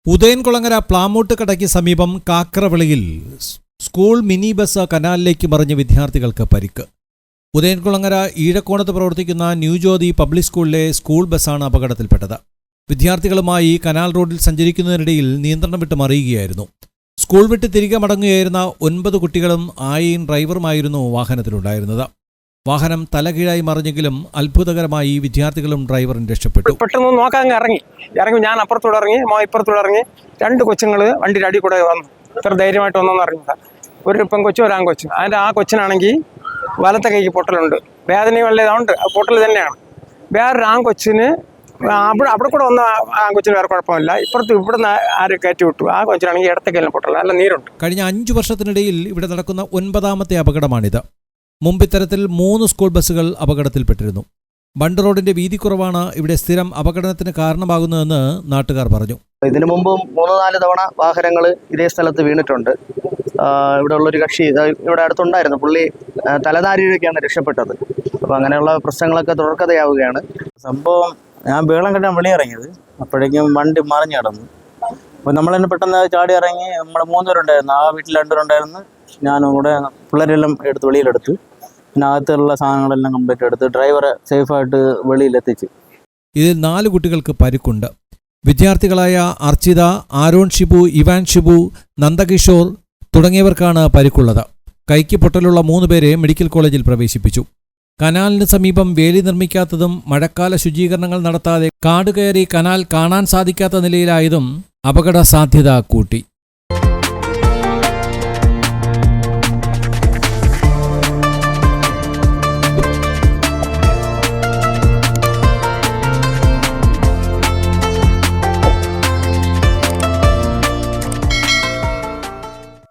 ഉദയൻകുളങ്ങര പ്ലാമൂട്ടുകടയ്ക്ക് സമീപം കാക്രവിളയിൽ school mini bus കനാലിലേക്ക് മറിഞ്ഞ വിദ്യാർത്ഥികൾക്ക് പരിക്ക്. ഉദയൻകുളങ്ങര ഈഴക്കോണത്ത് പ്രവർത്തിക്കുന്ന ന്യൂജ്യോതി പബ്ലിക് സ്കൂളിലെ സ്കൂൾ ബസ്സാണ് അപകടത്തിൽപ്പെട്ടത്. വിദ്യാർത്ഥികളുമായി കനാൽ റോഡിൽ സഞ്ചരിക്കുന്നതിനിടയിൽ നിയന്ത്രണം വിട്ട് മറിയുകയായിരുന്നു. സ്കൂൾ വിട്ട് തിരികെ മടങ്ങുകയായിരുന്ന 9 കുട്ടികളും ആയയും ഡ്രൈവറുമായിരുന്നു വാഹനത്തിലുണ്ടായിരുന്നത്. വാഹനം തലകീഴായി മറിഞ്ഞെങ്കിലും അത്ഭുതകരമായി വിദ്യാർത്ഥികളും ഡ്രൈവറും രക്ഷപ്പെട്ടു. പെട്ടെന്ന് നോക്കാൻ ഇറങ്ങി ഞാൻ അപ്പുറത്തൂടെ ഇറങ്ങി, ഇപ്പുറത്തൂടെ ഇറങ്ങി. 2 കൊച്ചുങ്ങൾ വണ്ടിയുടെ അടി കൂടെ വന്നു. ഇത്ര ധൈര്യമായിട്ട് വന്നോന്ന് അറിഞ്ഞില്ല. ഒരു പെൺകൊച്ചും ഒരു ആൺകൊച്ചും. അതിൻ്റെ ആ കൊച്ചിനാണെങ്കിൽ വലത്തെ കൈക്ക് പൊട്ടലുണ്ട്, വേദനയും വല്ലതുണ്ട്, പൊട്ടൽ തന്നെയാണ്. വേറൊരു ആൺകൊച്ചിന് അവിടെ കൂടെ വന്ന ആൺകൊച്ചിന് വേറെ കുഴപ്പമില്ല. ഇവിടുന്ന് ആര് കയറ്റി വിട്ടു. ആ കൊച്ചിനാണെങ്കിൽ ഇടത്തേക്കല്ല പൊട്ടൽ, നല്ല നീരുണ്ട്. കഴിഞ്ഞ 5 വർഷത്തിനിടയിൽ ഇവിടെ നടക്കുന്ന 9ാമത്തെ അപകടമാണിത്. മുമ്പ് ഇത്തരത്തിൽ 3 സ്കൂൾ ബസ്സുകൾ അപകടത്തിൽപ്പെട്ടിരുന്നു. ബണ്ട് റോഡിന്റെ വീതി കുറവാണ് ഇവിടെ സ്ഥിരം അപകടത്തിന് കാരണമാകുന്നതെന്ന് നാട്ടുകാർ പറഞ്ഞു. ഇതിനു മുമ്പും 3-4 തവണ വാഹനങ്ങൾ ഇതേ സ്ഥലത്ത് വീണിട്ടുണ്ട്. ഇവിടെ ഉള്ളൊരു കക്ഷി ഇവിടെ അടുത്തുണ്ടായിരുന്നു. പുള്ളി തലനാരിഴയ്ക്കാണ് രക്ഷപ്പെട്ടത്. അപ്പോൾ അങ്ങനെയുള്ള പ്രശ്നങ്ങളൊക്കെ തുടർക്കഥയാവുകയാണ്. സംഭവം ഞാൻ ബേളം കെട്ടാൻ വെളിയിറങ്ങിയത്, അപ്പോഴേക്കും വണ്ടി മറിഞ്ഞു കിടന്നു. അപ്പോൾ നമ്മൾ തന്നെ പെട്ടെന്ന് ചാടി ഇറങ്ങി. നമ്മൾ 3 പേരുണ്ടായിരുന്നു. ആ വീട്ടിൽ 2 പേരുണ്ടായിരുന്നു. ഞാനും കൂടെ പിള്ളേരെല്ലാം എടുത്ത് വെളിയിലെടുത്ത്, പിന്നെ അകത്തുള്ള സാധനങ്ങളെല്ലാം കംപ്ലീറ്റ് എടുത്ത് ഡ്രൈവറെ സേഫായിട്ട് വെളിയിലെത്തിച്ച്. ഇതിൽ 4 കുട്ടികൾക്ക് പരിക്കുണ്ട്. വിദ്യാർത്ഥികളായ അർച്ചിത, ആരോൺ ഷിബു, ഇവാൻ ഷിബു, നന്ദകിഷോർ തുടങ്ങിയവർക്കാണ് പരിക്കുള്ളത്. കൈക്ക് പൊട്ടലുള്ള 3 പേരെ മെഡിക്കൽ കോളേജിൽ പ്രവേശിപ്പിച്ചു. കനാലിന് സമീപം വേലി നിർമ്മിക്കാത്തതും മഴക്കാല ശുചീകരണങ്ങൾ നടത്താതെ കാട് കയറി കനാൽ കാണാൻ സാധിക്കാത്ത നിലയിലായതും അപകട സാധ്യത കൂട്ടി.